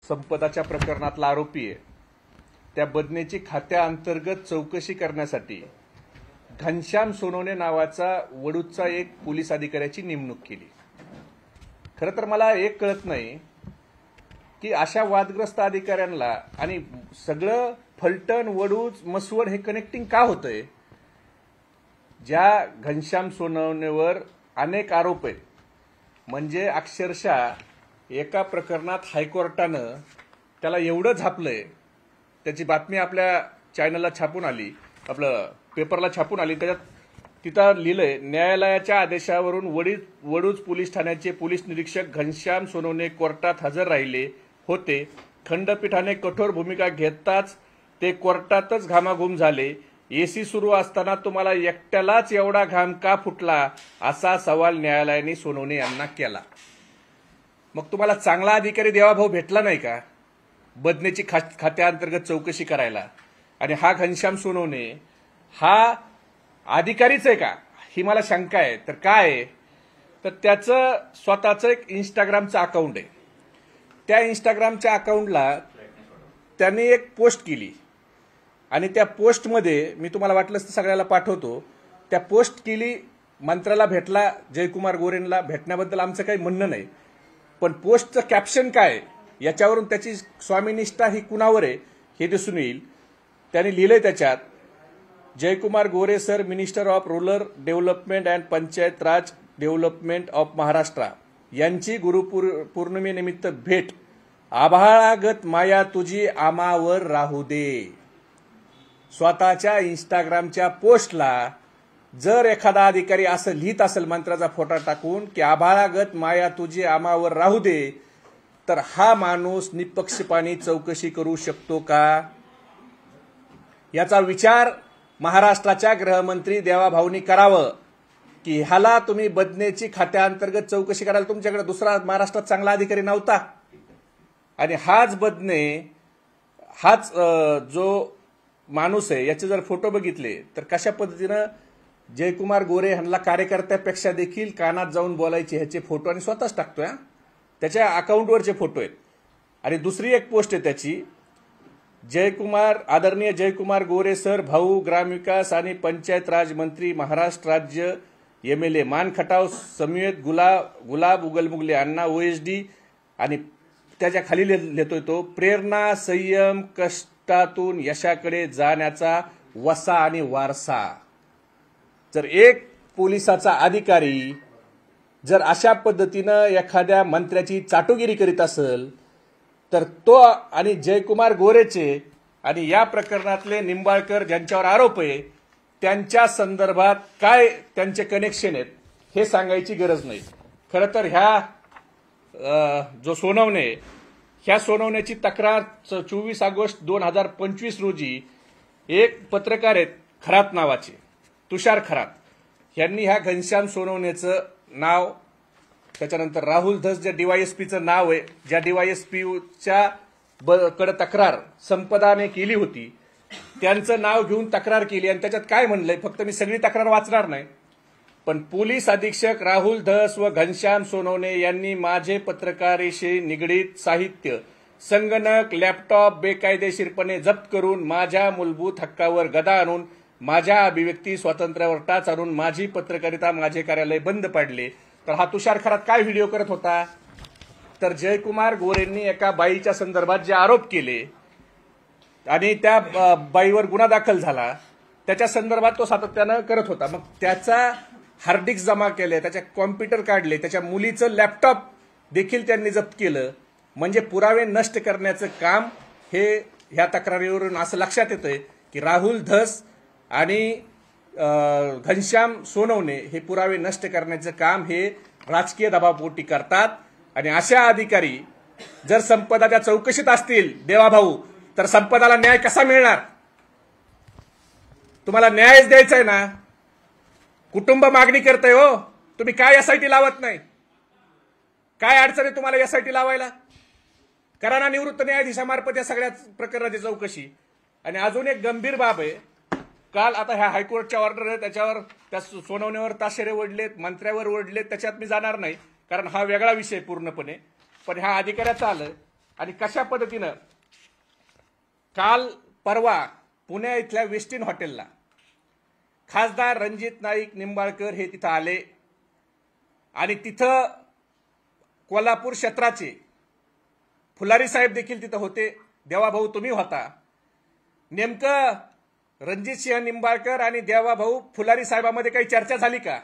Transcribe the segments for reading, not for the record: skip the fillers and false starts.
संपदाच्या प्रकरणातला आरोपी आहे त्या बदनेची खात्याअंतर्गत चौकशी करण्यासाठी घनश्याम सोनवणे नावाचा वडूजचा एक पोलीस अधिकाऱ्याची नेमणूक केली। खरं तर मला एक कळत नाही की अशा वादग्रस्त अधिकाऱ्यांना आणि सगळं फलटण वडूज मसवड हे कनेक्टिंग का होतंय। ज्या घनश्याम सोनवणेवर अनेक आरोप आहेत, म्हणजे अक्षरशः एका प्रकरणात हायकोर्टानं त्याला एवढं झापलंय, त्याची बातमी आपल्या चॅनलला छापून आली, आपलं पेपरला छापून आली। त्याच्यात तिथं लिहिलंय, न्यायालयाच्या आदेशावरून वडूज पोलीस ठाण्याचे पोलीस निरीक्षक घनश्याम सोनवणे कोर्टात हजर राहिले होते। खंडपीठाने कठोर भूमिका घेताच ते कोर्टातच घामाघूम झाले। एसी सुरू असताना तुम्हाला एकट्यालाच एवढा घाम का फुटला, असा सवाल न्यायालयाने सोनवणे यांना केला। मग तुम्हाला चांगला अधिकारी देवाभाऊ भेटला नाही का बदनेची खात्याअंतर्गत चौकशी करायला? आणि हा घनश्याम सोनवणे हा अधिकारीच आहे का, ही मला शंका आहे। तर काय आहे तर त्याचं स्वतःचं एक इंस्टाग्रामचं अकाउंट आहे। त्या इंस्टाग्रामच्या अकाउंटला त्यांनी एक पोस्ट केली आणि त्या पोस्टमध्ये मी तुम्हाला वाटलंच तर सगळ्याला पाठवतो। त्या पोस्ट केली, मंत्र्याला भेटला, जयकुमार गोरेंना भेटण्याबद्दल आमचं काही म्हणणं नाही, पण पोस्टचं कॅप्शन काय याच्यावरून त्याची स्वामीनिष्ठा ही कुणावर आहे हे दिसून येईल। त्यांनी लिहिलंय त्याच्यात, Jaykumar Gore sir, minister of rural development and Panchayat Raj development of Maharashtra यांची गुरुपौर्णिमेनिमित्त भेट, आभाळागत माया तुझी आमावर राहू दे। स्वतःच्या इंस्टाग्रामच्या पोस्टला जर एखादा अधिकारी असं लिहित असेल मंत्र्याचा फोटो टाकून की आभाळागत माया तुझी आमावर राहू दे, तर हा माणूस निपक्षपाती चौकशी करू शकतो का? याचा विचार महाराष्ट्राच्या गृहमंत्री देवाभाऊनी करावं की ह्याला तुम्ही बदनेची खात्याअंतर्गत चौकशी करायला तुमच्याकडे दुसरा महाराष्ट्रात चांगला अधिकारी नव्हता। आणि हाच बदने, हाच जो माणूस आहे, याचे जर फोटो बघितले तर कशा पद्धतीनं जयकुमार गोरे ह्यांना कार्यकर्त्यापेक्षा देखील कानात जाऊन बोलायचे ह्याचे फोटो आणि स्वतःच टाकतोय। त्याच्या अकाउंटवरचे फोटो आहेत। आणि दुसरी एक पोस्ट आहे त्याची, आदरणीय जयकुमार गोरे सर, भाऊ, ग्रामविकास आणि पंचायत राज मंत्री, महाराष्ट्र राज्य, MLA मान खटाव समेत गुलाब उगलमुगले अण्णा OSD। आणि त्याच्या खाली लिहितोय तो, प्रेरणा, संयम, कष्टातून यशाकडे जाण्याचा वसा आणि वारसा। जर एक पोलिसाचा अधिकारी जर अशा पद्धतीनं एखाद्या मंत्र्याची चाटुगिरी करीत असेल, तर तो आणि जयकुमार गोरेचे आणि या प्रकरणातले निंबाळकर ज्यांच्यावर आरोप आहे त्यांच्या संदर्भात काय त्यांचे कनेक्शन आहेत हे सांगायची गरज नाही। खरं तर ह्या जो सोनवणे, ह्या सोनवण्याची तक्रार 24 ऑगस्ट 2025 रोजी एक पत्रकार आहेत खरात नावाचे, तुषार खरात, यांनी ह्या घनश्याम सोनवणेचं नाव, त्याच्यानंतर राहुल धस ज्या DYSPचं नाव आहे, ज्या DYSPच्या कडे तक्रार संपदाने केली होती, त्यांचं नाव घेऊन तक्रार केली। आणि त्याच्यात काय म्हणलंय, फक्त मी सगळी तक्रार वाचणार नाही, पण पोलीस अधीक्षक राहुल धस व घनश्याम सोनवणे यांनी माझे पत्रकारीशी निगडीत साहित्य, संगणक, लॅपटॉप बेकायदेशीरपणे जप्त करून माझ्या मूलभूत हक्कावर गदा आणून माझ्या अभिव्यक्ती स्वातंत्र्यावर टाच आणून माझी पत्रकारिता, माझे कार्यालय बंद पाडले। तर हा तुषार खरात काय व्हिडिओ करत होता, तर जयकुमार गोरेंनी एका बाईच्या संदर्भात जे आरोप केले आणि त्या बाईवर गुन्हा दाखल झाला, त्याच्या संदर्भात तो सातत्यानं करत होता। मग त्याचा हार्ड डिस्क जमा केले, त्याच्या कॉम्प्युटर काढले, त्याच्या मुलीचं लॅपटॉप देखील त्यांनी जप्त केलं। म्हणजे पुरावे नष्ट करण्याचं काम हे ह्या तक्रारीवरून असं लक्षात येतंय की राहुल धस आणि घनश्याम सोनवणे हे पुरावे नष्ट करण्याचं काम हे राजकीय दबावपोटी करतात। आणि अशा अधिकारी जर संपदाच्या चौकशीत असतील देवाभाऊ, तर संपदाला न्याय कसा मिळणार? तुम्हाला न्यायच द्यायचा आहे ना, कुटुंब मागणी करतंय हो, तुम्ही काय SIT लावत नाही? काय अडचण आहे तुम्हाला SIT लावायला? करा ना निवृत्त न्यायाधीशामार्फत या सगळ्या प्रकरणाची चौकशी। आणि अजून एक गंभीर बाब आहे, काल आता ह्या हायकोर्टच्या ऑर्डर आहे, त्याच्यावर त्या सोनवण्यावर ताशेरे ओढलेत, मंत्र्यावर ओढलेत, त्याच्यात मी जाणार नाही कारण हा वेगळा विषय पूर्णपणे। पण ह्या अधिकाऱ्याचं आलं आणि कशा पद्धतीनं काल परवा पुणे इथल्या वेस्टिन हॉटेलला खासदार रणजित नाईक निंबाळकर हे तिथं आले आणि तिथं कोल्हापूर क्षेत्राचे फुलारी साहेब देखील तिथं होते. देवाभाऊ तुम्ही होता. नेमकं रणजितसिंह निंबाळकर आणि देवाभाऊ फुलारी साहेबांमध्ये काही चर्चा झाली का?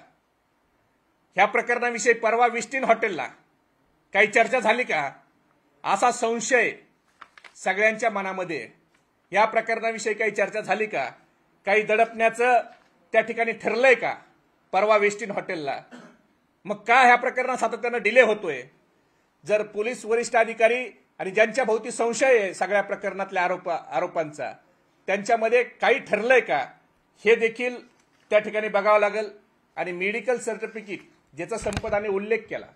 ह्या प्रकरणाविषयी परवा वेस्टिन हॉटेलला काही चर्चा झाली का? असा संशय सगळ्यांच्या मनामध्ये. या प्रकरणाविषयी काही चर्चा झाली का? काही दडपण्याचं त्या ठिकाणी ठरलंय का परवा वेस्टिन हॉटेलला? मग का ह्या प्रकरणात सातत्यानं डिले होतोय? जर पोलीस वरिष्ठ अधिकारी आणि ज्यांच्या भोवती संशय आहे सगळ्या प्रकरणातल्या आरोपांचा, त्यांच्यामध्ये काही ठरलंय का हे देखील त्या ठिकाणी बघावं लागेल. आणि मेडिकल सर्टिफिकेट ज्याचा संपदाने उल्लेख केला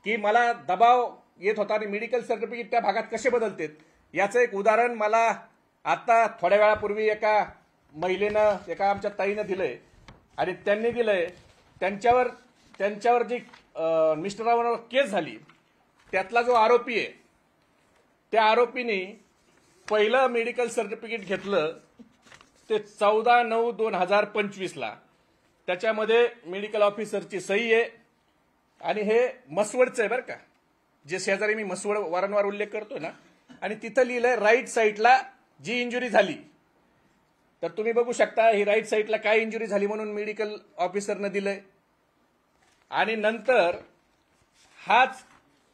की मला दबाव येत होता आणि मेडिकल सर्टिफिकेट त्या भागात कसे बदलतात याचं एक उदाहरण मला आता थोड्या वेळापूर्वी एका महिलेनं, एका आमच्या ताईनं दिलंय. आणि त्यांनी दिलंय त्यांच्यावर जी मिस्टरांवर केस झाली त्यातला जो आरोपी आहे त्या आरोपीने पहिलं मेडिकल सर्टिफिकेट घेतलं ते 14/9/2025 त्याच्यामध्ये मेडिकल ऑफिसरची सही आहे आणि हे मसवडचं आहे बरं का, जे शेजारी मी मसवड वारंवार उल्लेख करतोय ना. आणि तिथं लिहिलंय राईट साईडला जी इंजुरी झाली. तर तुम्ही बघू शकता ही राईट साईडला काय इंजुरी झाली म्हणून मेडिकल ऑफिसरनं दिलंय. आणि नंतर हाच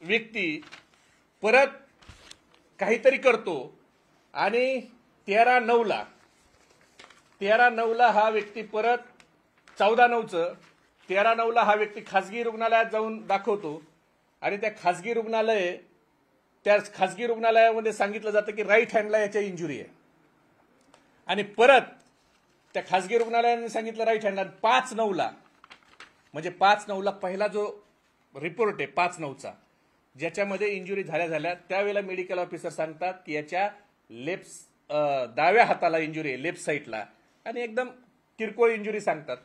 व्यक्ती परत काहीतरी करतो आणि 13/9 हा व्यक्ती परत 13/9 हा व्यक्ती खासगी रुग्णालयात जाऊन दाखवतो आणि त्या खासगी रुग्णालयामध्ये सांगितलं जातं की राईट हँडला याच्या इंजुरी आहे. आणि परत त्या खासगी रुग्णालयाने सांगितलं राईट हँडला 5/9 म्हणजे 5/9 पहिला जो रिपोर्ट आहे 5/9 ज्याच्यामध्ये इंजुरी झाल्या त्यावेळेला मेडिकल ऑफिसर सांगतात की याच्या डाव्या हाताला इंजुरी आहे, लेफ्ट साईडला, आणि एकदम किरकोळ इंजुरी सांगतात.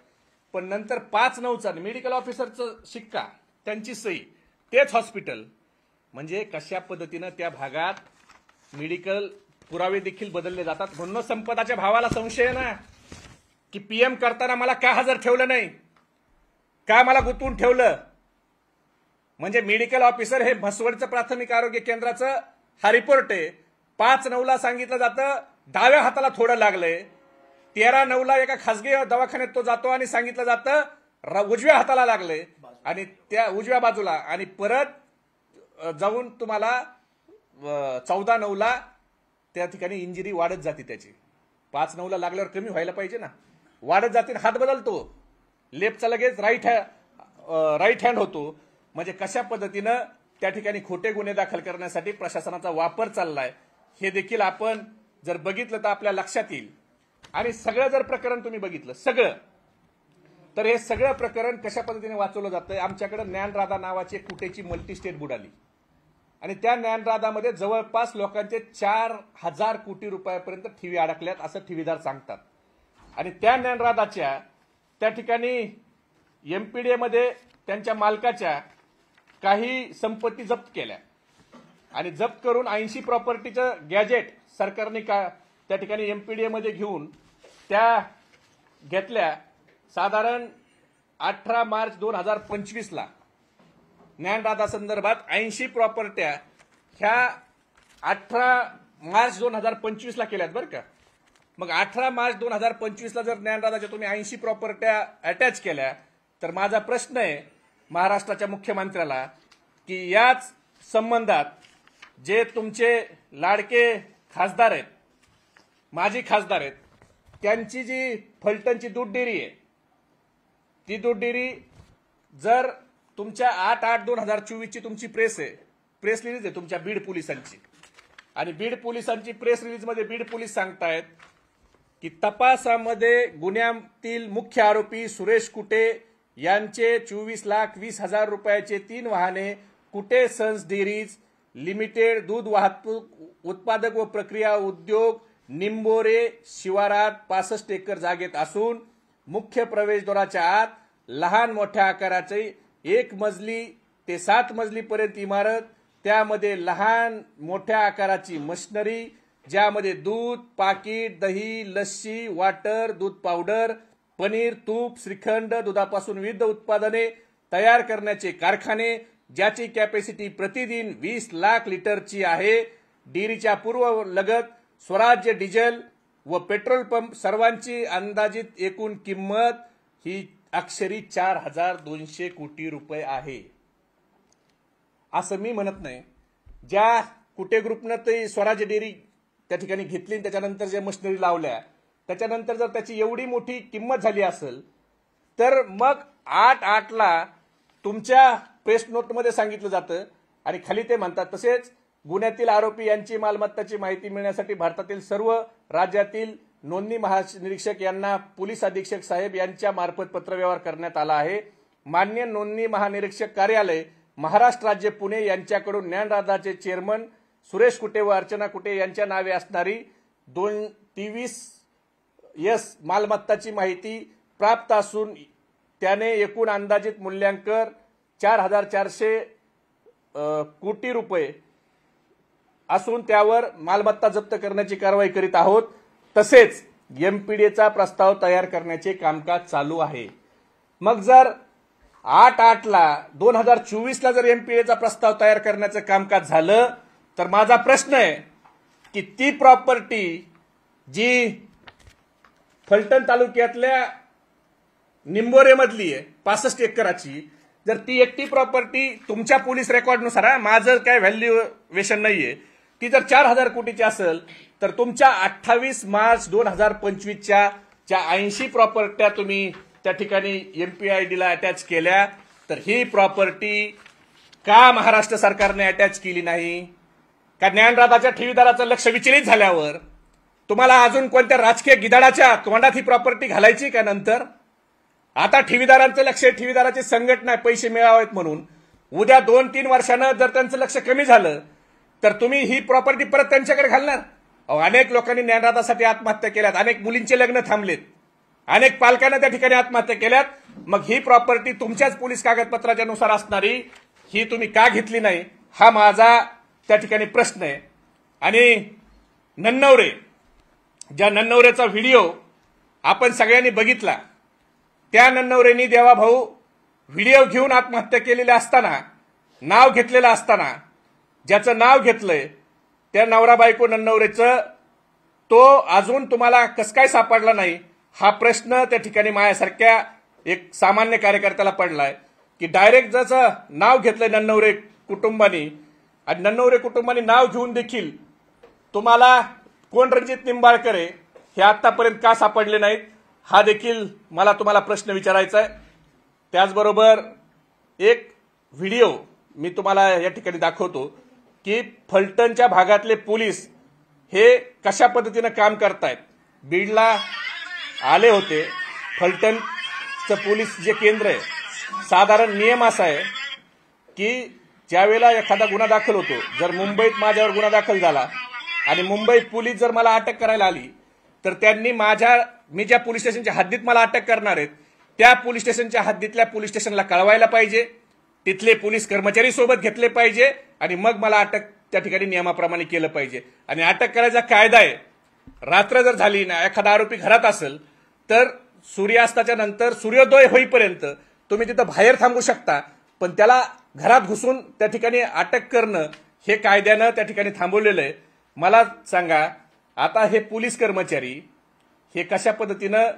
पण नंतर 5/9 मेडिकल ऑफिसरचं शिक्का, त्यांची सही, तेच हॉस्पिटल. म्हणजे कशा पद्धतीनं त्या भागात मेडिकल पुरावे देखील बदलले जातात. म्हणून संपदाच्या भावाला संशय आहे ना की पीएम करताना मला का हजर ठेवलं नाही, का मला गुंतवून ठेवलं. म्हणजे मेडिकल ऑफिसर हे म्हसवडचं प्राथमिक आरोग्य केंद्राचं हा रिपोर्ट आहे. 5/9 सांगितलं जातं डाव्या हाताला थोडं लागलंय. 13/9 एका खासगी दवाखान्यात तो जातो आणि सांगितलं जातं उजव्या हाताला लागलंय आणि त्या उजव्या बाजूला. आणि परत जाऊन तुम्हाला 14/9 त्या ठिकाणी इंजुरी वाढत जाते त्याची. 5/9 लागल्यावर कमी व्हायला पाहिजे ना, वाढत जाते. हात बदलतो, लेफ्टचा लगेच राईट हँड होतो. म्हणजे कशा पद्धतीनं त्या ठिकाणी खोटे गुन्हे दाखल करण्यासाठी प्रशासनाचा वापर चाललाय हे देखील आपण जर बघितलं तर आपल्या लक्षात येईल. आणि सगळं जर प्रकरण तुम्ही बघितलं सगळं, तर हे सगळं प्रकरण कशा पद्धतीने वाचवलं जातंय. आमच्याकडे ज्ञानराधा नावाची एक कुटेची मल्टी स्टेट बुडाली आणि त्या ज्ञानराधामध्ये जवळपास लोकांचे 4,000 कोटी रुपयापर्यंत ठेवी अडकल्यात असं ठेवीदार सांगतात. आणि त्या ज्ञानराधाच्या त्या ठिकाणी एमपीडीएमध्ये त्यांच्या मालकाच्या काही संपत्ती जप्त केल्या आणि जप्त करून 80 प्रॉपर्टीचं गॅजेट सरकारने त्या ठिकाणी एमपीडीएमध्ये घेऊन त्या घेतल्या. साधारण 18 मार्च 2025 ज्ञानराधा संदर्भात 80 प्रॉपर्ट्या ह्या 18 मार्च 2025 केल्यात बरं का. मग 18 मार्च 2025 जर ज्ञानराधाच्या तुम्ही 80 प्रॉपर्ट्या अटॅच केल्या तर माझा प्रश्न आहे महाराष्ट्राच्या मुख्यमंत्र्याला की याच संबंधात जे तुमचे लाडके खासदार आहेत, माजी खासदार आहेत, त्यांची जी फलटणची दूध डेअरी आहे ती दूध डेअरी जर तुमच्या 8/8/2024 तुमची प्रेस रिलीज आहे तुमच्या बीड पोलिसांची. आणि बीड पोलिसांची प्रेस रिलीजमध्ये बीड पोलीस सांगतायत की तपासामध्ये गुन्ह्यातील मुख्य आरोपी सुरेश कुटे यांचे 24,20,000 रुपयाचे 3 वाहने कुटे सन्स डेअरीज लिमिटेड दूध वाहतूक उत्पादक व प्रक्रिया उद्योग निंबोरे शिवारात 65 एकर जागेत असून मुख्य प्रवेशद्वाराच्या आत लहान मोठ्या आकाराचे 1 मजली ते 7 मजलीपर्यंत इमारत त्यामध्ये लहान मोठ्या आकाराची मशिनरी, ज्यामध्ये दूध, पाकिट, दही, लस्सी, वाटर, दूध पावडर, पनीर, तूप, श्रीखंड, दुधापासून विविध उत्पादने तयार करण्याचे कारखाने, ज्याची कॅपॅसिटी प्रतिदिन 20 लाख लिटरची आहे. डेअरीच्या पूर्व लगत स्वराज्य डिझेल व पेट्रोल पंप सर्वांची अंदाजित एकूण किंमत ही अक्षरी 4,200 कोटी रुपये आहे. असं मी म्हणत नाही. ज्या कुटे ग्रुपनं ते स्वराज्य डेअरी त्या ठिकाणी घेतली, त्याच्यानंतर जे मशिनरी लावल्या, त्याच्यानंतर जर त्याची एवढी मोठी किंमत झाली असेल, तर मग 8/8ला तुमच्या प्रेस नोटमध्ये सांगितलं जातं आणि खाली ते म्हणतात, तसेच गुन्ह्यातील आरोपी यांची मालमत्ताची माहिती मिळण्यासाठी भारतातील सर्व राज्यातील नोंदणी महानिरीक्षक यांना पोलीस अधीक्षक साहेब यांच्या मार्फत पत्रव्यवहार करण्यात आला आहे. मान्य नोंदणी महानिरीक्षक कार्यालय महाराष्ट्र राज्य पुणे यांच्याकडून ज्ञानराजाचे चेअरमन सुरेश कुटे व अर्चना कुटे यांच्या नावे असणारी 223 मालमत्ताची माहिती प्राप्त असून त्याने एकूण अंदाजित मूल्यांकन 4,400 कोटी रुपये असून त्यावर मालमत्ता जप्त करण्याची कारवाई करीत आहोत. तसेच एमपीडीचा प्रस्ताव तयार करण्याचे कामकाज चालू आहे. मग जर 8/8ला 2024ला जर एमपीडीचा प्रस्ताव तयार करण्याचं कामकाज झालं, तर माझा प्रश्न आहे की ती प्रॉपर्टी जी फलटण तालुक्यातल्या निंबोरेमधली आहे 65 एकराची, जर ती एकटी प्रॉपर्टी तुमच्या पोलीस रेकॉर्डनुसार, माझं काय व्हॅल्युएशन नाहीये, ती जर 4,000 कोटीची असेल, तर तुमच्या 28 मार्च 2025च्या ज्या 80 प्रॉपर्ट्या तुम्ही त्या ठिकाणी एमपीआयडीला अटॅच केल्या, तर ही प्रॉपर्टी का महाराष्ट्र सरकारने अटॅच केली नाही? का ज्ञानराजाच्या ठेवीदाराचं लक्ष विचलित झाल्यावर तुम्हाला अजून कोणत्या राजकीय गिधाडाच्या तोंडात ही प्रॉपर्टी घालायची का? नंतर आता ठेवीदारांचं लक्ष, ठेवीदाराची संघटना पैसे मिळावेत म्हणून, उद्या 2-3 वर्षानं जर त्यांचं लक्ष कमी झालं, तर तुम्ही ही प्रॉपर्टी परत त्यांच्याकडे घालणार? अनेक लोकांनी ज्ञानराजासाठी आत्महत्या केल्यात, अनेक मुलींचे लग्न थांबलेत, अनेक पालकांना त्या ठिकाणी आत्महत्या केल्यात. मग ही प्रॉपर्टी तुमच्याच पोलीस कागदपत्राच्या नुसार असणारी ही तुम्ही का घेतली नाही, हा माझा त्या ठिकाणी प्रश्न आहे. आणि नन्नवरे, ज्या नन्नवरेचा व्हिडिओ आपण सगळ्यांनी बघितला, त्या नन्नवरेंनी देवाभाऊ व्हिडिओ घेऊन आत्महत्या केलेल्या असताना, नाव घेतलेलं असताना, ज्याचं नाव घेतलंय त्या नवरा बायको नन्नवरेचं, तो अजून तुम्हाला कसं काय सापडला नाही, हा प्रश्न त्या ठिकाणी माझ्यासारख्या एक सामान्य कार्यकर्त्याला पडलाय. की डायरेक्ट ज्याचं नाव घेतलंय नन्नवरे कुटुंबानी, आणि नन्नवरे कुटुंबानी नाव घेऊन देखील तुम्हाला कोण रणजित निंबाळकर आहे हे आतापर्यंत का सापडले नाहीत, हा देखील मला तुम्हाला प्रश्न विचारायचा आहे. त्याचबरोबर एक व्हिडिओ मी तुम्हाला या ठिकाणी दाखवतो की फलटणच्या भागातले पोलीस हे कशा पद्धतीनं काम करतायत. बीडला आले होते. फलटणचं पोलीस जे केंद्र आहे, साधारण नियम असा आहे की ज्यावेळेला एखादा गुन्हा दाखल होतो, जर मुंबईत माझ्यावर गुन्हा दाखल झाला आणि मुंबईत पोलीस जर मला अटक करायला आली, तर त्यांनी मी ज्या पोलीस स्टेशनच्या हद्दीत मला अटक करणार आहेत, त्या पोलीस स्टेशनच्या हद्दीतल्या पोलीस स्टेशनला कळवायला पाहिजे, तिथले पोलीस कर्मचारी सोबत घेतले पाहिजे, आणि मग मला अटक त्या ठिकाणी नियमाप्रमाणे केलं पाहिजे. आणि अटक करायचा कायदा आहे, रात्र जर झाली ना, एखादा आरोपी घरात असेल, तर सूर्यास्ताच्या नंतर सूर्योदय होईपर्यंत तुम्ही तिथं बाहेर थांबू शकता, पण त्याला घरात घुसून त्या ठिकाणी अटक करणं हे कायद्यानं त्या ठिकाणी थांबवलेलं आहे. मला सांगा, आता हे पोलीस कर्मचारी हे कशा पद्धतीनं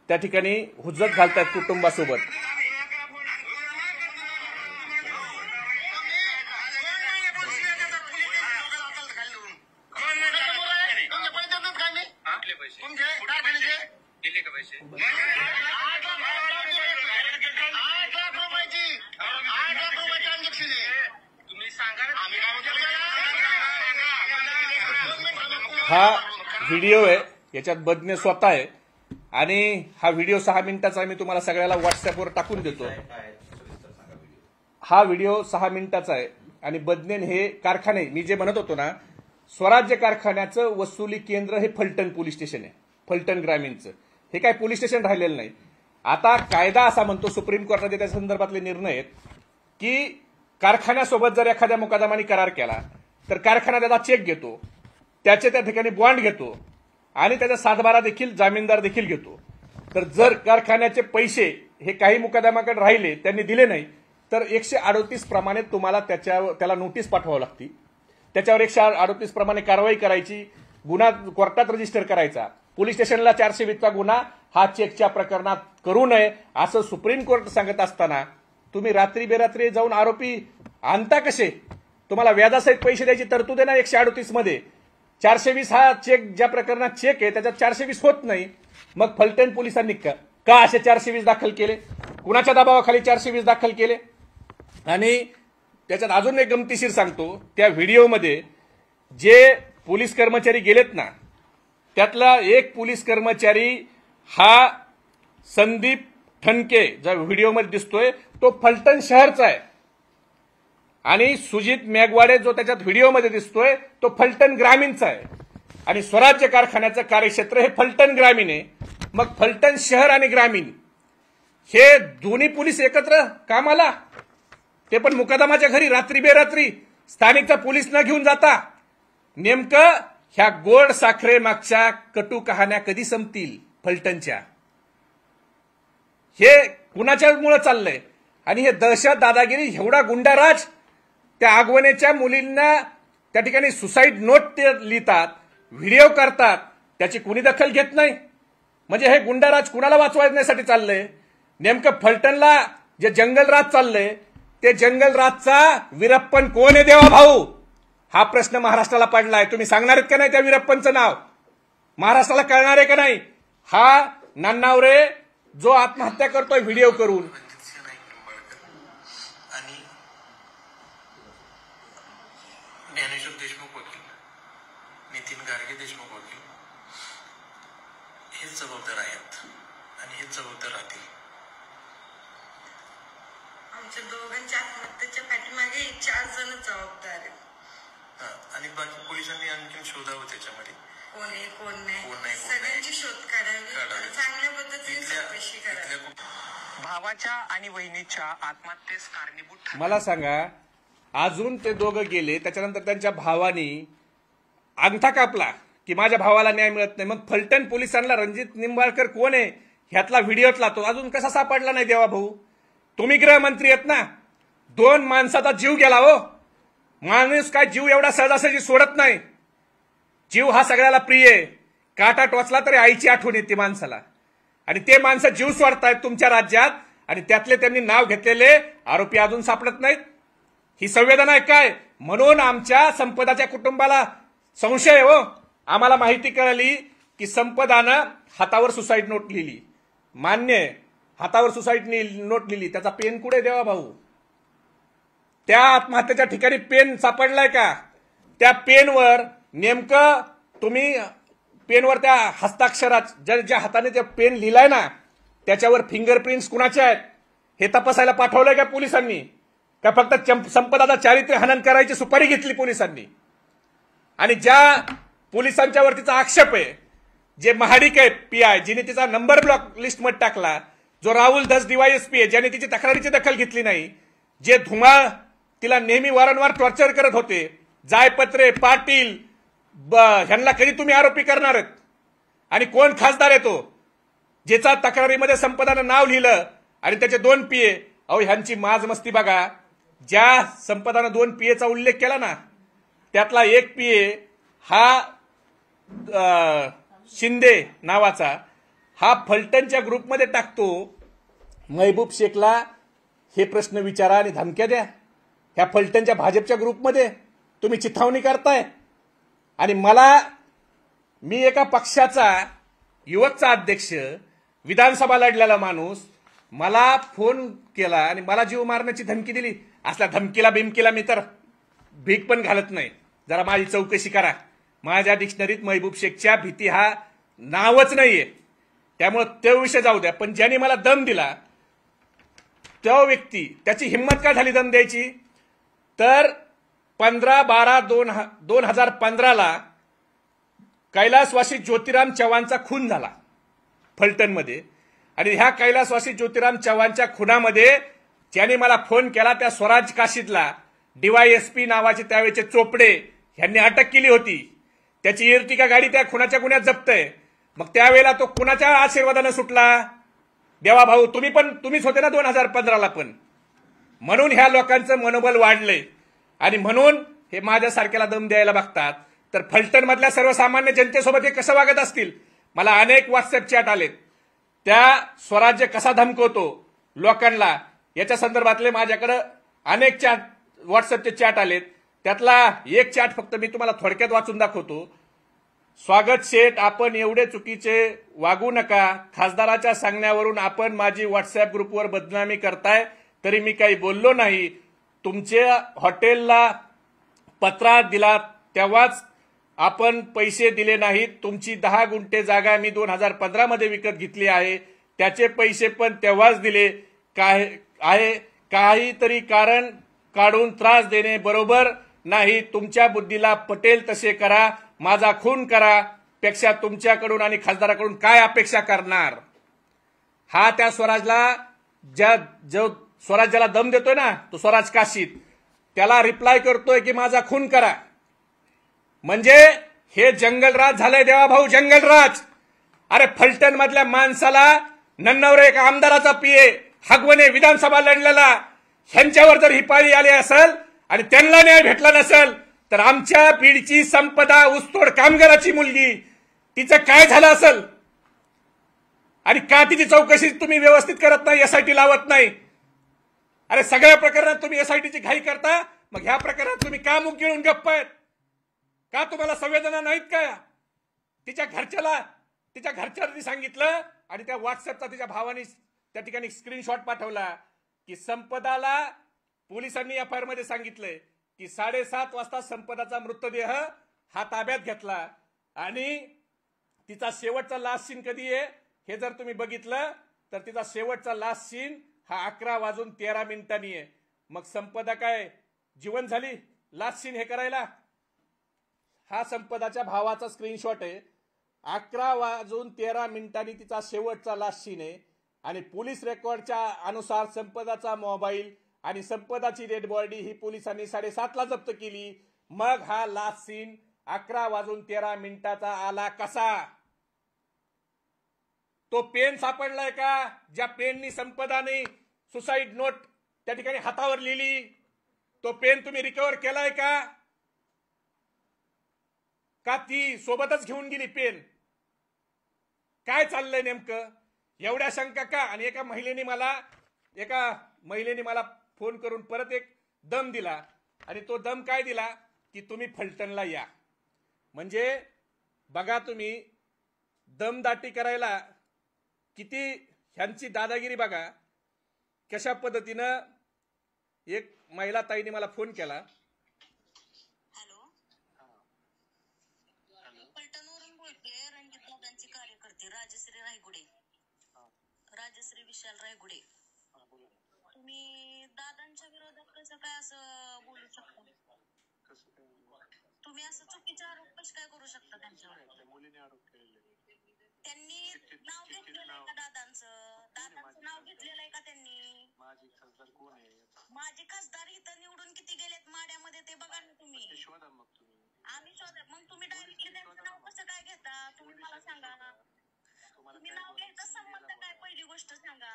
त्या ठिकाणी हुज्जत घालतात कुटुंबासोबत. हा व्हिडिओ आहे, याच्यात बदने स्वतः आहे, आणि हा व्हिडिओ 6 मिनिटाचा आहे. मी तुम्हाला सगळ्याला व्हॉट्सअपवर टाकून देतो. हा व्हिडिओ 6 मिनिटाचा आहे. आणि बदनेन हे कारखाने, मी जे म्हणत होतो ना, स्वराज्य कारखान्याचं वसुली केंद्र हे फलटण पोलीस स्टेशन आहे, फलटण ग्रामीणचं. हे काय पोलीस स्टेशन राहिलेलं नाही. आता कायदा असा म्हणतो, सुप्रीम कोर्टाने त्या संदर्भातले निर्णय आहेत की कारखान्यासोबत जर एखाद्या मुकादमाने करार केला तर कारखाना त्याचा चेक घेतो, त्याचे त्या ठिकाणी बॉन्ड घेतो आणि त्याचा सातबारा देखील जामीनदार देखील घेतो. तर जर कारखान्याचे पैसे हे काही मुकादमाकडे राहिले, त्यांनी दिले नाही, तर 138 प्रमाणे तुम्हाला त्याला नोटीस पाठवावी लागते. त्याच्यावर 138 प्रमाणे कारवाई करायची, गुन्हा कोर्टात रजिस्टर करायचा. पोलीस स्टेशनला 420चा गुन्हा हा चेकच्या प्रकरणात करू नये असं सुप्रीम कोर्ट सांगत असताना तुम्ही रात्री बेरात्री जाऊन आरोपी आणता कसे? तुम्हाला व्याजासहित पैसे द्यायची तरतूद आहे ना 138 मध्ये. 420 हा चेक ज्या प्रकरणात चेक आहे त्याच्यात 420 होत नाही. मग फलटण पोलिसांनी का असे 420 दाखल केले? कुणाच्या दबावाखाली 420 दाखल केले? आणि त्याच्यात अजून एक गमतीशीर सांगतो, त्या व्हिडिओमध्ये जे पोलीस कर्मचारी गेलेत ना, त्यातला एक पोलीस कर्मचारी हा संदीप ठणके जो व्हिडिओमध्ये दिसतोय तो फलटण शहरचा आहे आणि सुजित मेघवाडे जो त्याच्यात व्हिडिओमध्ये दिसतोय तो फलटण ग्रामीणचा आहे. आणि स्वराज्य कारखान्याचं कार्यक्षेत्र हे फलटण ग्रामीण आहे. मग फलटण शहर आणि ग्रामीण हे दोन्ही पोलीस एकत्र कामाला, ते पण मुकादमाच्या घरी रात्री बेरात्री स्थानिकचा पोलीस न घेऊन जाता. नेमकं ह्या गोड साखरे मागच्या कटू कहाण्या कधी संपतील फलटणच्या? हे कुणाच्यामुळे चाललंय? आणि हे दहशत, दादागिरी, एवढा गुंडाराज, त्या आगवण्याच्या मुलींना त्या ठिकाणी सुसाईड नोट लिहितात, व्हिडिओ करतात, त्याची कुणी दखल घेत नाही. म्हणजे हे गुंडाराज कुणाला वाचवण्यासाठी चाललंय? नेमकं फलटणला जे जंगलराज चाललंय ते जंगलराजचा वीरप्पन कोण आहे देवा भाऊ? हा प्रश्न महाराष्ट्राला पडलाय. तुम्ही सांगणार आहेत का नाही त्या वीरप्पनचं नाव? महाराष्ट्राला कळणार आहे का नाही? हा नान्नावरे जो आत्महत्या करतोय व्हिडिओ करून, ज्ञानेश्वर देशमुख वकील, नितीन गार्गे देशमुख वकील हेच जबाबदार आहेत आणि हेच जबाबदार राहतील. आमच्या दोघांच्या आत्महत्येच्या पाठीमागे 4 जण जबाबदार आहेत. आणि बाकी पोलिसांनी आणखी शोधावं त्याच्यामध्ये, कोण नाही सगळ्यांची शोध काढावी, चांगल्या पद्धतीने चौकशी करावी. भावाच्या आणि वहिनीच्या आत्महत्येस कारणीभूत मला सांगा, अजून ते दोघं गेले, त्याच्यानंतर त्यांच्या भावानी अंगठा कापला की माझ्या भावाला न्याय मिळत नाही. मग फलटण पोलिसांना रणजित निंबाळकर कोण आहे ह्यातला व्हिडिओतला तो अजून कसा सापडला नाही देवा भाऊ? तुम्ही गृहमंत्री आहेत ना. 2 माणसाचा जीव गेला हो. माणूस काय जीव एवढा सहजासहजी सोडत नाही. जीव हा सगळ्याला प्रिय आहे. काटा टोचला तरी आईची आठवण येते माणसाला. आणि ते माणसं जीव सोडतायत तुमच्या राज्यात आणि त्यातले त्यांनी नाव घेतलेले आरोपी अजून सापडत नाहीत. ही संवेदना आहे काय? म्हणून आमच्या संपदाच्या कुटुंबाला संशय आहे हो. आम्हाला माहिती कळली की संपदानं हातावर सुसाईड नोट लिहिली. मान्य आहे, हातावर सुसाईड नोट लिहिली, त्याचा पेन कुठे देवा भाऊ? त्या आत्महत्येच्या ठिकाणी पेन सापडलाय का? त्या पेनवर नेमकं तुम्ही पेनवर त्या हस्ताक्षरात ज्या हाताने ते पेन लिहिलाय ना त्याच्यावर फिंगरप्रिंट्स कुणाचे आहेत हे तपासायला पाठवलंय का पोलिसांनी? का फक्त संपदाचा चारित्र्य हनन करायची सुपारी घेतली पोलिसांनी? आणि ज्या पोलिसांच्या वरतीचा आक्षेप आहे, जे महाडिक आहे पीआय जिने तिचा नंबर ब्लॉक लिस्टमध्ये टाकला, जो राहुल धस डीवायएसपी आहे ज्याने तिची तक्रारीची दखल घेतली नाही, जे धुमाळ तिला नेहमी वारंवार टॉर्चर करत होते, जायपत्रे, पाटील, ह्यांना कधी तुम्ही आरोपी करणार आहेत? आणि कोण खासदार आहे तो ज्याचा तक्रारीमध्ये संपदानं नाव लिहिलं आणि त्याचे 2 पीए? अहो ह्यांची माजमस्ती बघा. ज्या संपदानं 2 पीएचा उल्लेख केला ना त्यातला एक पीए हा शिंदे नावाचा, हा फलटणच्या ग्रुपमध्ये टाकतो महबूब शेखला हे प्रश्न विचारा आणि धमक्या द्या. ह्या फलटणच्या भाजपच्या ग्रुपमध्ये तुम्ही चिथावणी करताय. आणि मी एका पक्षाचा युवकचा अध्यक्ष, विधानसभा लढलेला माणूस, मला फोन केला आणि मला जीव मारण्याची धमकी दिली. असल्या धमकीला बिमकीला मी तर भीक पण घालत नाही. जरा माझी चौकशी करा. माझ्या डिक्शनरीत महबूब शेखच्या भीती हा नावच नाहीये. त्यामुळे तो विषय जाऊ द्या. पण ज्याने मला दम दिला तो व्यक्ती, त्याची हिंमत काय झाली दम द्यायची? तर 15/12/2015 कैलासवासी ज्योतिराम चव्हाणचा खून झाला फलटणमध्ये. आणि ह्या कैलासवासी ज्योतिराम चव्हाणच्या खुनामध्ये ज्याने मला फोन केला त्या स्वराज काशीदला DYSP नावाचे त्यावेळेचे चोपडे यांनी अटक केली होती. त्याची इर्टिका गाडी त्या खुनाच्या गुन्ह्यात जप्त आहे. मग त्यावेळेला तो कुणाच्या आशीर्वादानं सुटला? देवा भाऊ तुम्हीच होते ना 2015ला पण. म्हणून ह्या लोकांचं मनोबल वाढलंय आणि म्हणून हे माझ्यासारख्याला दम द्यायला बघतात. तर फलटण मधल्या सर्वसामान्य जनतेसोबत हे कसं वागत असतील? मला अनेक व्हॉट्सअप चॅट आलेत. त्या स्वराज्य कसा धमकवतो लोकांना याच्या संदर्भातले माझ्याकडे अनेक व्हॉट्सअपचे चॅट आलेत. त्यातला एक चॅट फक्त मी तुम्हाला थोडक्यात वाचून दाखवतो. स्वागत शेठ, आपण एवढे चुकीचे वागू नका. खासदाराच्या सांगण्यावरून आपण माझी व्हॉट्सअप ग्रुपवर बदनामी करताय, तरी मी काही बोललो नाही. तुमच्या हॉटेलला पत्रा दिला तेव्हाच आपण पैसे दिले नाहीत. तुमची 10 गुंठे जागा मी 2015 मध्ये विकत घेतली आहे, त्याचे पैसे पण तेव्हाच दिले. काहीतरी कारण काढून त्रास देणे बरोबर नाही. तुमच्या बुद्धीला पटेल तसे करा, माझा खून करा. पेक्षा तुमच्याकडून आणि खासदाराकडून काय अपेक्षा करणार? हा त्या स्वराजला जो स्वराज्याला दम देतोय ना, तो स्वराज काशीद, त्याला रिप्लाय करतोय की माझा खून करा. म्हणजे हे जंगलराज झालंय देवाभाऊ, जंगलराज. अरे फलटण मधल्या माणसाला नन्नवरे एका आमदाराचा पीए हगवणे विधानसभा लढलेला, ह्यांच्यावर जर ही पाळी आली असेल आणि त्यांना न्याय भेटला नसेल तर आमच्या पिढीची संपदा ऊसतोड कामगाराची मुलगी, तिचं काय झालं असेल? आणि का तिची चौकशी तुम्ही व्यवस्थित करत नाही, SIT लावत नाही? अरे सगळ्या प्रकरणात तुम्ही SITची घाई करता, मग ह्या प्रकरणात तुम्ही का मुख गिळून गप्प आहेत? का तुम्हाला संवेदना नाहीत का? तिच्या घरच्यांनी सांगितलं आणि त्या व्हॉट्सअपचा तिच्या भावाने त्या ठिकाणी स्क्रीनशॉट पाठवला की संपदाला पोलिसांनी FIR मध्ये सांगितलंय की 7:30 वाजता संपदाचा मृतदेह हा ताब्यात घेतला आणि तिचा शेवटचा लास्ट सीन कधी आहे हे जर तुम्ही बघितलं तर तिचा शेवटचा लास्ट सीन हा 11:13 आहे. मग संपदा काय जिवंत झाली लास्ट सीन हे करायला? हा संपदाच्या भावाचा स्क्रीनशॉट आहे. 11:13 तिचा शेवटचा लास्ट सीन आहे आणि पोलीस रेकॉर्डच्या अनुसार संपदाचा मोबाईल आणि संपदाची डेड बॉडी ही पोलिसांनी 7:30ला जप्त केली. मग हा लास्ट सीन 11:13 आला कसा? तो पेन सापडलाय का ज्या पेननी संपदाने सुसाईड नोट त्या ठिकाणी हातावर लिहिली? तो पेन तुम्ही रिकव्हर केलाय का? का ती सोबतच घेऊन गेली पेन? काय चाललंय नेमकं? एवढ्या शंका का? आणि एका महिलेने मला फोन करून परत एक दम दिला आणि तो दम काय दिला की तुम्ही फलटणला या. म्हणजे बघा तुम्ही दमदाटी करायला किती ह्यांची दादागिरी बघा. कशा पद्धतीनं एक महिला ताईने मला फोन केला. फलटणवरून बोलते, रणजित दादांची कार्यकर्ते राजश्री विशाल रायगुडे. तुम्ही दादांच्या विरोधात कसं काय असं बोलू शकता? तुम्ही असं चुकीचे आरोप कसे काय करू शकता त्यांच्यावर? त्यांनी नाव घेतलेलं आहे का दादांचं नाव घेतलेलं आहे का त्यांनी? माझे खासदार इथं निवडून किती गेलेत माड्यामध्ये ते बघा ना तुम्ही. आम्ही शोधा. मग तुम्ही डायरेक्टली त्यांचं नाव कसं काय घेता? तुम्ही मला सांगा. तुम्ही नाव घ्यायचा संबंध काय? पहिली गोष्ट सांगा.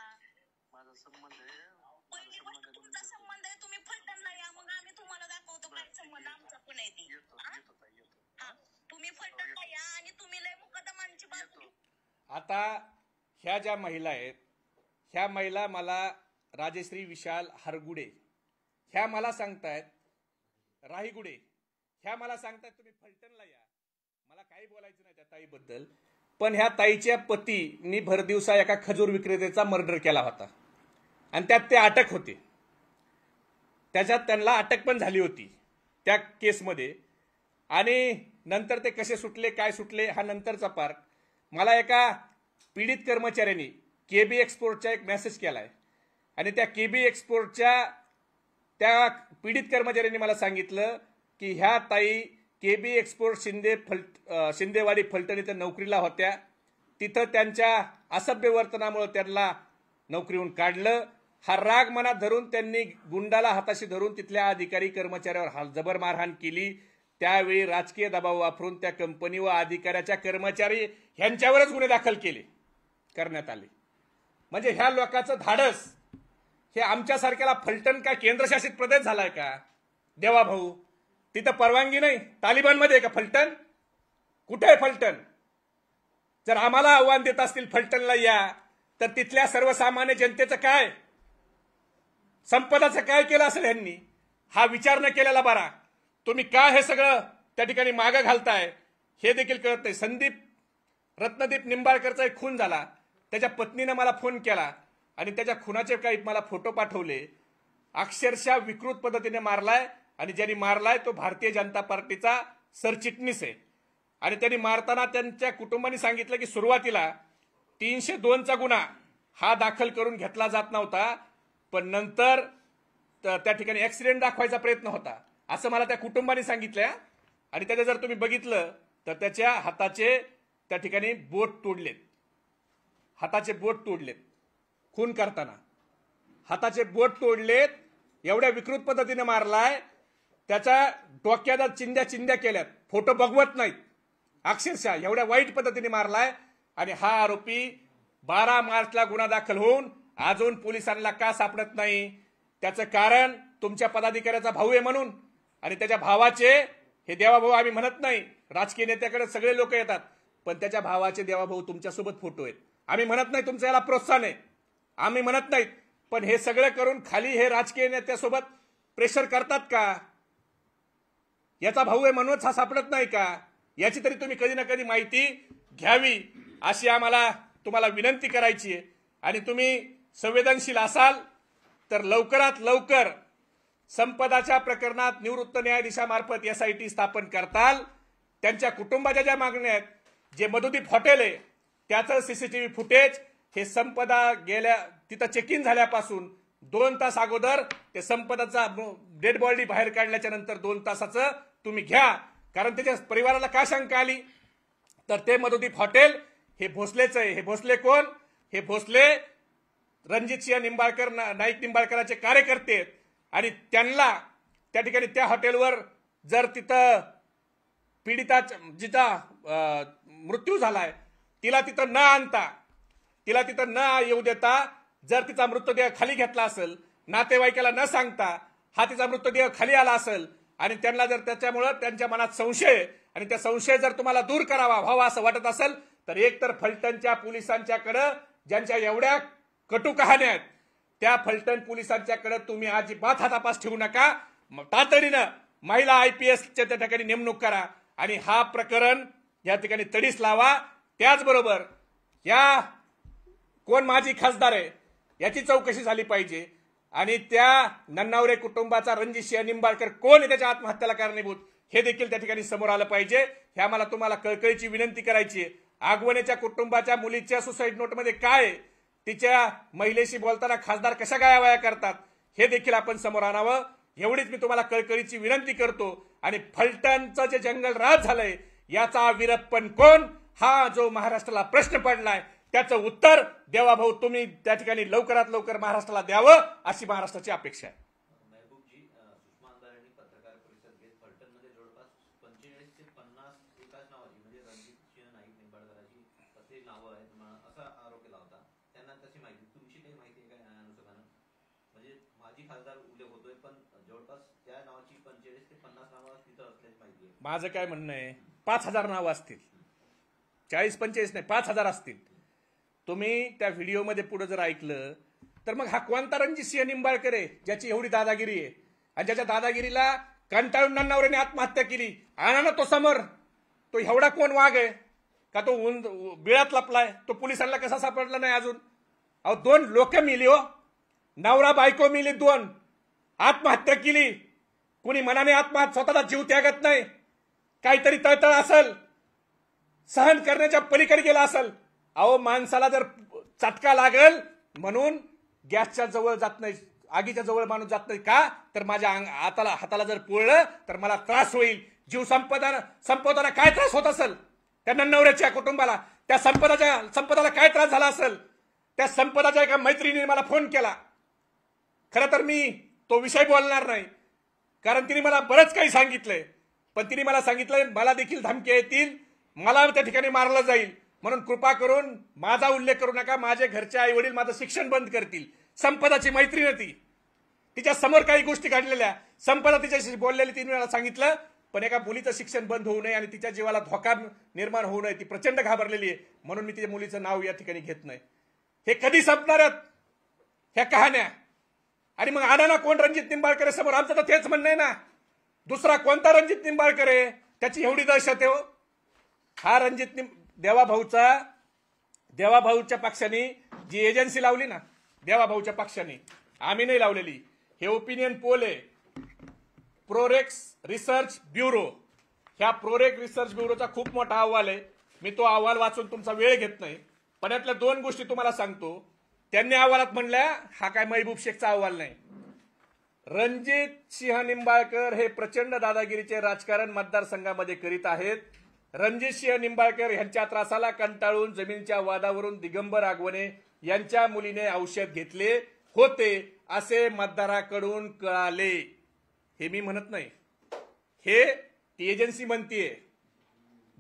पहिली गोष्ट तुमचा संबंध आहे. तुम्ही फलटणला या, मग आम्ही तुम्हाला दाखवतो काय संबंध आमचा पण आहे ती. तुम्ही फलटणला या आणि तुम्ही लय मुकदमांची बाजू. आता ह्या ज्या महिला आहेत, ह्या महिला मला राजश्री विशाल हरगुडे ह्या मला सांगतायत, राहीगुडे ह्या मला सांगतायत तुम्ही फलटणला या. मला काही बोलायचं नाही त्या ताईबद्दल, पण ह्या ताईच्या पतींनी भरदिवसा एका खजूर विक्रेत्याचा मर्डर केला होता आणि त्यात ते अटक होते. त्याच्यात त्यांना अटक पण झाली होती त्या केसमध्ये. आणि नंतर ते कसे सुटले काय सुटले हा नंतरचा पार्ट. मला एका पीडित कर्मचाऱ्यांनी KB एक्सपोर्टचा एक मेसेज केलाय आणि त्या KB एक्सपोर्टच्या त्या पीडित कर्मचाऱ्यांनी मला सांगितलं की ह्या ताई KB एक्सपोर्ट शिंदेवाडी फलटण इथं नोकरीला होत्या. तिथं त्यांच्या असभ्य वर्तनामुळे त्यांना नोकरीहून काढलं. हा राग मनात धरून त्यांनी गुंडाला हाताशी धरून तिथल्या अधिकारी कर्मचाऱ्यावर जबर मारहाण केली। त्यावेळी राजकीय दबाव वापरून त्या कंपनी व अधिकाऱ्याच्या कर्मचारी यांच्यावरच गुन्हे दाखल करण्यात आले। म्हणजे ह्या लोकांचं धाडस हे आमच्यासारख्याला फलटण का केंद्रशासित प्रदेश झालाय का? देवा भाऊ, तिथं परवानगी नाही। तालिबानमध्ये का फलटण? कुठे आहे फलटण? जर आम्हाला आव्हान देत असतील फलटणला या, तर तिथल्या सर्वसामान्य जनतेचं काय, संपदाचं काय केलं असेल यांनी? हा विचार न केलेला बरा। तुम्ही का हे सगळं त्या ठिकाणी मागं घालताय हे देखील कळत नाही। संदीप रत्नदीप निंबाळकरचा एक खून झाला, त्याच्या पत्नीने मला फोन केला आणि त्याच्या खुनाचे काही मला फोटो पाठवले। अक्षरशः विकृत पद्धतीने मारलाय आणि ज्यांनी मारलाय तो भारतीय जनता पार्टीचा सरचिटणीस आहे। आणि त्यांनी मारताना त्यांच्या कुटुंबाने सांगितलं की सुरुवातीला 302चा गुन्हा हा दाखल करून घेतला जात नव्हता, पण नंतर त्या ठिकाणी ऍक्सिडेंट दाखवायचा प्रयत्न होता असं मला त्या कुटुंबाने सांगितलं। आणि त्याचं जर तुम्ही बघितलं तर त्याच्या हाताचे त्या ठिकाणी बोट तोडलेत, हाताचे बोट तोडलेत खून करताना, हाताचे बोट तोडलेत। एवढ्या विकृत पद्धतीने मारलाय, त्याच्या डोक्याला चिंध्या केल्यात, फोटो बघवत नाहीत। अक्षरशः एवढ्या वाईट पद्धतीने मारलाय। आणि हा आरोपी 12 मार्चला गुन्हा दाखल होऊन अजून पोलिसांना का सापडत नाही? त्याचं कारण तुमच्या पदाधिकाऱ्याचा भाऊ आहे म्हणून। आणि त्याच्या भावाचे, हे देवाभाऊ आम्ही म्हणत नाही, राजकीय नेत्याकडे सगळे लोक येतात, पण त्याच्या भावाचे देवाभाऊ तुमच्यासोबत फोटो आहेत। आम्ही म्हणत नाही तुमचं याला प्रोत्साहन आहे, आम्ही म्हणत नाहीत, पण हे सगळं करून खाली हे राजकीय नेत्यासोबत प्रेशर करतात का? याचा भाऊ आहे म्हणूनच हा सापडत नाही का? याची तरी तुम्ही कधी ना कधी माहिती घ्यावी अशी आम्हाला तुम्हाला विनंती करायची आहे। आणि तुम्ही संवेदनशील असाल तर लवकरात लवकर संपदाच्या प्रकरणात निवृत्त न्यायाधीशामार्फत SIT स्थापन करताल। त्यांच्या कुटुंबाच्या ज्या मागण्या आहेत, जे मधुदीप हॉटेल आहे त्याचं CCTV फुटेज हे संपदा गेल्या तिथं चेक इन झाल्यापासून 2 तास अगोदर ते संपदाचा डेड बॉडी बाहेर काढल्याच्या नंतर 2 तासाचं तुम्ही घ्या। कारण त्याच्या परिवाराला का शंका आली तर ते मधुदीप हॉटेल हे भोसलेच आहे। हे भोसले कोण? हे भोसले रणजितसिंह निंबाळकर, नाईक निंबाळकरांचे कार्यकर्ते आहेत। आणि त्यांना त्या ठिकाणी त्या हॉटेलवर जर तिथं पीडिता जिचा मृत्यू झालाय तिला तिथं न आणता, तिला तिथं न येऊ देता जर तिचा मृतदेह खाली घेतला असेल, नातेवाईकाला न सांगता हा तिचा मृतदेह खाली आला असेल आणि त्यांना जर त्याच्यामुळे त्यांच्या मनात संशय, आणि त्या संशय जर तुम्हाला दूर करावा व्हावा असं वाटत असेल तर एकतर फलटणच्या पोलिसांच्याकडे ज्यांच्या एवढ्या कटू कहाण्या आहेत त्या फलटण पोलिसांच्याकडे तुम्ही अजिबात हातापास ठेवू नका। तातडीनं महिला IPSच्या त्या ठिकाणी नेमणूक करा आणि हा प्रकरण या ठिकाणी तडीस लावा। त्याचबरोबर या कोण माजी खासदार आहे याची चौकशी झाली पाहिजे आणि त्या नन्नावरे कुटुंबाचा रणजितसिंह निंबाळकर कोण आहे त्याच्या आत्महत्येला कारणीभूत हे देखील त्या ठिकाणी समोर आलं पाहिजे। हे आम्हाला तुम्हाला कळकळीची विनंती करायची आहे। आगवणेच्या कुटुंबाच्या मुलीच्या सुसाईड नोटमध्ये काय आहे, तिच्या महिलेशी बोलताना खासदार कशा गायावाया करतात हे देखील आपण समोर आणावं, एवढीच मी तुम्हाला कळकळीची विनंती करतो। आणि फलटणचं जे जंगल राज झालंय याचा वीरप्पन कोण, हा जो महाराष्ट्राला प्रश्न पडलाय त्याचं उत्तर देवाभाऊ तुम्ही त्या ठिकाणी लवकरात लवकर महाराष्ट्राला द्यावं अशी महाराष्ट्राची अपेक्षा आहे। महबूबजी, सुषमा अंधारेंनी पत्रकार परिषद घेत फलटणमध्ये जवळपास 45 ते 50 एकाच नावाची म्हणजे रणजितसिंह नाईक निंबाळकराची असे नावं आहेत असा आरोप केला होता। त्यांना तशी माहिती, तुमची काही माहिती आहे का या अनुषंगानं? म्हणजे माजी खासदार उल्लेख होतोय पण जवळपास त्या नावाची 45 ते 50 नावं तिथं असल्याची माहिती आहे। माझं काय म्हणणं आहे, 5000 नावं असतील, 40-45 नाही 5000 असतील। तुम्ही त्या व्हिडिओमध्ये पुढे जर ऐकलं तर मग हा कोणता रणजितसिंह निंबाळकर आहे ज्याची एवढी दादागिरी आहे आणि ज्याच्या दादागिरीला कंटाळून नन्नावरेने आत्महत्या केली? आणा ना तो समोर, तो एवढा कोण वाघ आहे का तो बिळात लपलाय? तो पोलिसांना कसा सापडला नाही अजून? अहो 2 लोक मिली हो, नवरा बायको मिली, 2 आत्महत्या केली। कुणी मनाने आत्महत्या स्वतःचा जीव त्यागत नाही, काहीतरी तळतळ असेल, सहन करण्याच्या पलीकडे गेला असेल। अहो माणसाला जर चटका लागल म्हणून गॅसच्या जवळ जात नाही, आगीच्या जवळ माणूस जात नाही का? तर माझ्या हाताला जर पोळलं तर मला त्रास होईल। जीव संपवताना काय त्रास होत असेल त्या नन्नावऱ्याच्या कुटुंबाला, त्या संपदाला काय त्रास झाला असेल? त्या संपदाच्या एका मैत्रिणीने मला फोन केला खरं तर मी तो विषय बोलणार नाही, कारण तिने मला बरंच काही सांगितलंय. पण तिने मला सांगितलंय मला देखील धमक्या येतील, मला त्या ठिकाणी मारलं जाईल, म्हणून कृपा करून माझा उल्लेख करू नका. माझे घरचे आई वडील माझं शिक्षण बंद करतील. संपदाची मैत्रीण ती, तिच्या समोर काही गोष्टी घडलेल्या, संपदा तिच्याशी बोललेली तिने मला सांगितलं. पण एका मुलीचं शिक्षण बंद होऊ नये आणि तिच्या जीवाला धोका निर्माण होऊ नये, ती प्रचंड घाबरलेली आहे, म्हणून मी तिच्या मुलीचं नाव या ठिकाणी घेत नाही. हे कधी संपणार आहेत ह्या कहाण्या? आणि मग आणा ना कोण रणजित निंबाळकर समोर, आमचं तर तेच म्हणणं आहे ना. दुसरा कोणता रणजित निंबाळकर आहे त्याची एवढी दहशत आहे हो? हा रणजित देवाभाऊच्या पक्षाने जी एजन्सी लावली ना, देवाभाऊच्या पक्षाने, आम्ही नाही लावलेली. हे ओपिनियन पोल आहे, प्रोरेक्स रिसर्च ब्युरो. ह्या प्रोरेक्स रिसर्च ब्युरोचा खूप मोठा अहवाल आहे. मी तो अहवाल वाचून तुमचा वेळ घेत नाही, पण यातल्या 2 गोष्टी तुम्हाला सांगतो. त्यांनी अहवालात म्हणल्या, हा काय महबूब शेखचा अहवाल नाही. रणजित सिंह निंबाळकर हे प्रचंड दादागिरीचे राजकारण मतदारसंघामध्ये करीत आहेत. रणजित सिंह निंबाळकर यांच्या त्रासाला कंटाळून जमिनीच्या वादावरून दिगंबर आगवणे यांच्या मुलीने औषध घेतले होते असे मतदाराकडून कळाले. हे मी म्हणत नाही, हे ती एजन्सी म्हणतीये.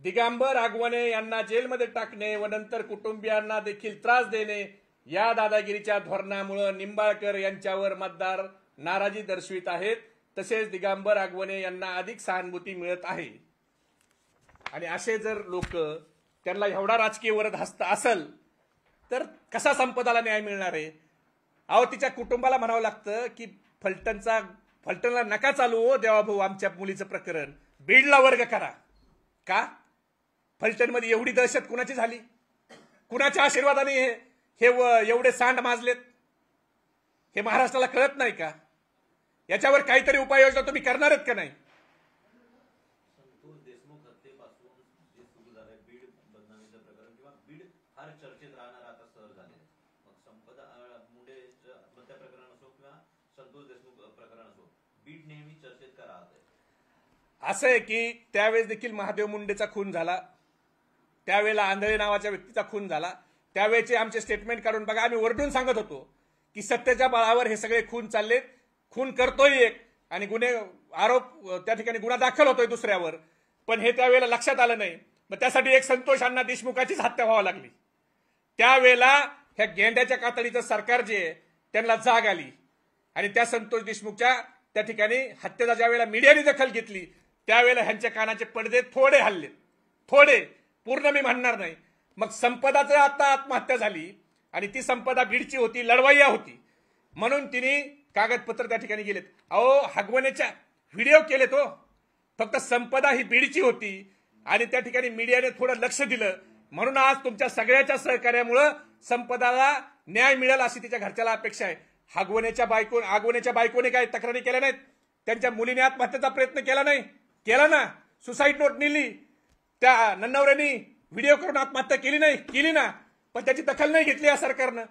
दिगंबर आगवणे यांना जेलमध्ये टाकणे व नंतर कुटुंबियांना देखील त्रास देणे या दादागिरीच्या धोरणामुळे निंबाळकर यांच्यावर मतदार नाराजी दर्शवित आहेत. तसेच दिगंबर आगवणे यांना अधिक सहानुभूती मिळत आहे. आणि असे जर लोक, त्यांना एवढा राजकीय वरद हस्त असेल तर कसा संपदाला न्याय मिळणार आहे? अहो, तिच्या कुटुंबाला म्हणावं लागतं की फलटणला नका चालू हो देवाभाऊ, आमच्या मुलीचं प्रकरण बीडला वर्ग करा. का? फलटणमध्ये एवढी दहशत कुणाची झाली? कुणाच्या आशीर्वादाने हे एवढे सांड माजलेत? हे महाराष्ट्राला कळत नाही का? याच्यावर काहीतरी उपाययोजना तुम्ही करणार आहेत का नाही? संतोष देशमुख हत्येपासून जे सुरू झालंय बीड बदनामीचं प्रकरण, किंवा बीड फार चर्चेत राहणार आता शहर झाले. मग संपदा मुंडेचं आत्महत्या प्रकरण असो किंवा संतोष देशमुख प्रकरण असो, बीड नेहमी चर्चेत का राहत आहे? असं आहे की त्यावेळेस देखील महादेव मुंडेचा खून झाला, त्यावेळेला आंधळे नावाच्या व्यक्तीचा खून झाला. त्यावेळेचे आमचे स्टेटमेंट काढून बघा. आम्ही वरडून सांगत होतो की सत्तेच्या बळावर हे सगळे खून चाललेत, खून करतोय एक आणि आरोप त्या ठिकाणी गुन्हा दाखल होतोय दुसऱ्यावर. पण हे त्यावेळेला लक्षात आलं नाही. मग त्यासाठी एक संतोष अण्णा देशमुखाचीच हत्या व्हावी लागली. त्यावेळेला ह्या गेंड्याच्या कातडीचं सरकार जे आहे त्यांना जाग आली आणि त्या संतोष देशमुखच्या त्या ठिकाणी हत्येचा ज्या वेळेला मीडियाने दखल घेतली त्यावेळेला ह्यांच्या कानाचे पडदे थोडे हल्ले, थोडे, पूर्ण मी म्हणणार नाही. मग संपदाचं आता आत्महत्या झाली आणि ती संपदा बीडची होती, लढवय्या होती, म्हणून तिने कागदपत्र त्या ठिकाणी गेलेत. अहो, हगवण्याच्या व्हिडिओ केले तो, फक्त संपदा ही बीडची होती आणि त्या ठिकाणी मीडियाने थोडं लक्ष दिलं, म्हणून आज तुमच्या सगळ्याच्या सहकार्यामुळे संपदाला न्याय मिळेल अशी तिच्या घरच्याला अपेक्षा आहे. आगवण्याच्या बायकोने काही तक्रारी केल्या नाहीत, त्यांच्या मुलीने आत्महत्येचा प्रयत्न केला नाही, केला ना, सुसाईड नोट नेली, त्या नन्नवऱ्यांनी व्हिडिओ करून आत्महत्या केली नाही, केली ना, पण त्याची दखल नाही घेतली या सरकारनं.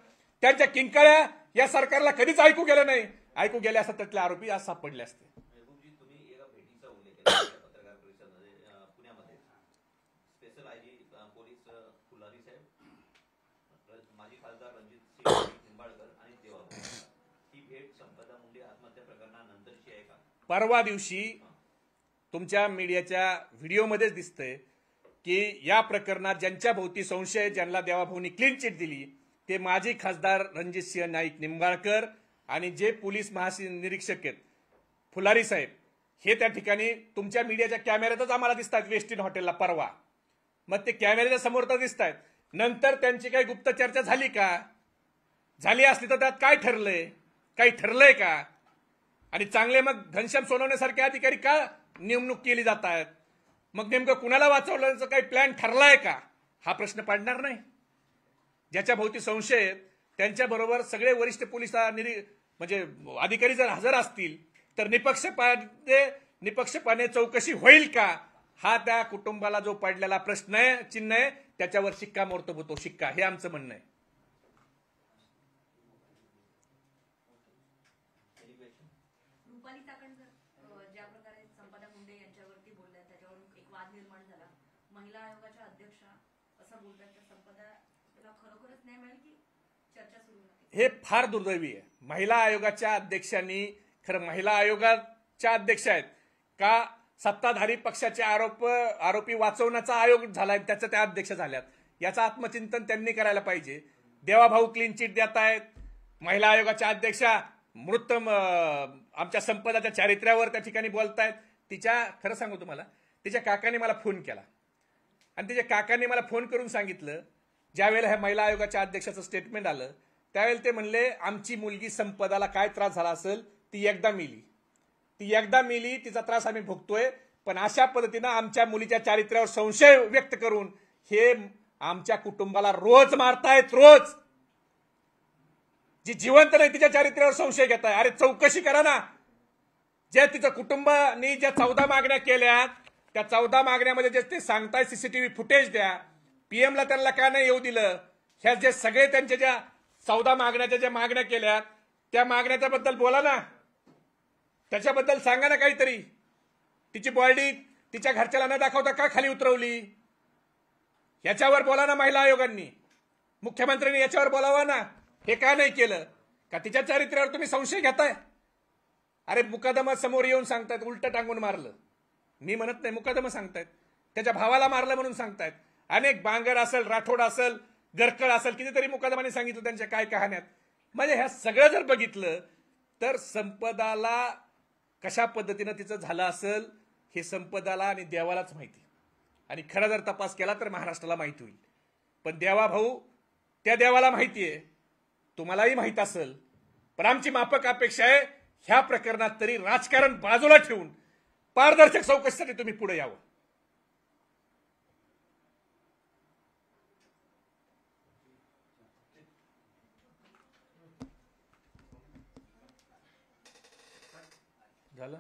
त्यांच्या किंकाळ्या या सरकारला कधीच ऐकू गेल्या नाही. ऐकू गेल्या असतात त्यातले आरोपी आज सापडले असते. महबूबजी, तुम्ही एका भेटीचा उल्लेख केला पत्रकार परिषदेमध्ये पुण्यामध्ये. स्पेशल आयजी पोलीस फुलारी साहेब, माजी खासदार रणजित सिंह निंबाळकर आणि देवाभाऊ, ही भेट संपदा मुंडे आत्महत्या प्रकरणानंतरची आहे का? परवा दिवशी तुमच्या मीडियाच्या व्हिडिओमध्येच दिसतंय की या प्रकरणात ज्यांच्या भोवती संशय, ज्यांना देवाभाऊनी क्लीन चिट दिली ते माजी खासदार रणजितसिंह नाईक निंबाळकर आणि जे पोलीस महानिरीक्षक आहेत फुलारी साहेब, हे त्या ठिकाणी तुमच्या मीडियाच्या कॅमेऱ्यातच आम्हाला दिसतात वेस्टिन हॉटेलला परवा. मग ते कॅमेऱ्याच्या समोर तर दिसत आहेत, नंतर त्यांची काही गुप्त चर्चा झाली का? झाली असली तर त्यात काय ठरलंय? काही ठरलंय का? आणि चांगले मग घनश्याम सोनवण्यासारखे अधिकारी का नेमणूक केली जात आहेत? मग नेमकं कुणाला वाचवण्याचा काही प्लॅन ठरलाय का? हा प्रश्न पडणार नाही. ज्याच्या भोवती संशय आहेत त्यांच्याबरोबर सगळे वरिष्ठ पोलीस म्हणजे अधिकारी जर हजर असतील तर निपक्षपाने चौकशी होईल का? हा त्या कुटुंबाला जो पडलेला प्रश्न आहे, चिन्ह आहे, त्याच्यावर शिक्कामोर्तब होतो, शिक्का. हे आमचं म्हणणं आहे. रुपाली चाकणकर ज्या प्रकारे संपदा मुंडे यांच्यावरती बोलल्या त्याच्यावरून एक वाद निर्माण झाला. महिला आयोगाच्या अध्यक्षा असं बोलतात तर संपदाला खरोखरच न्याय मिळेल की चर्चा सुरू होती. हे फार दुर्दैवी आहे. महिला आयोगाच्या अध्यक्षांनी, खरं महिला आयोगाच्या अध्यक्ष आहेत का सत्ताधारी पक्षाचे आरोपी वाचवण्याचा आयोग झालाय त्याचं त्या अध्यक्ष झाल्यात, याचं आत्मचिंतन त्यांनी करायला पाहिजे. देवाभाऊ क्लीन चिट देत आहेत, महिला आयोगाच्या अध्यक्षा मृत आमच्या संपदाच्या चारित्र्यावर त्या ठिकाणी बोलतायत. खरं सांगू तुम्हाला, तिच्या काकांनी मला फोन केला आणि तिच्या काकांनी मला फोन करून सांगितलं, ज्यावेळेला ह्या महिला आयोगाच्या अध्यक्षाचं स्टेटमेंट आलं त्यावेळेला ते म्हणले आमची मुलगी संपदाला काय त्रास झाला असेल, ती एकदा मेली, तिचा त्रास आम्ही भोगतोय, पण अशा पद्धतीनं आमच्या मुलीच्या चारित्र्यावर संशय व्यक्त करून हे आमच्या कुटुंबाला रोज मारतायत. रोज जी जिवंत नाही तिच्या चारित्र्यावर संशय घेताय. अरे चौकशी करा ना. ज्या तिचं कुटुंबाने ज्या 14 मागण्या केल्या त्या 14 मागण्यामध्ये जे ते सांगताय सीसीटीव्ही फुटेज द्या. पीएमला त्यांना का नाही येऊ दिलं? ह्या जे सगळे त्यांच्या ज्या 14 मागण्याच्या ज्या मागण्या केल्या त्या मागण्याच्याबद्दल बोला ना, त्याच्याबद्दल सांगा ना काहीतरी. तिची बॉडी तिच्या घरच्याला न दाखवता का खाली उतरवली याच्यावर बोला ना महिला आयोगांनी. मुख्यमंत्र्यांनी याच्यावर बोलावा ना. हे का नाही केलं? का तिच्या चारित्र्यावर तुम्ही संशय घेताय? अरे मुकादमा समोर येऊन सांगतायत उलट टांगून मारलं. मी म्हणत नाही, मुकादमा सांगतायत. त्याच्या भावाला मारलं म्हणून सांगतायत. अनेक बांगर असेल, राठोड असेल, गरकळ असेल, कितीतरी मुकादमाने सांगितलं त्यांच्या काय कहाण्यात. म्हणजे ह्या सगळं जर बघितलं तर संपदाला कशा पद्धतीनं तिचं झालं असेल हे संपदाला आणि देवालाच माहिती. आणि खरा जर तपास केला तर महाराष्ट्राला माहिती होईल. पण देवा भाऊ, त्या देवाला माहितीये, तुम्हालाही माहित असेल. पण आमची माफक अपेक्षा आहे ह्या प्रकरणात तरी राजकारण बाजूला ठेवून पारदर्शक चौकशीसाठी तुम्ही पुढे यावं. झालं.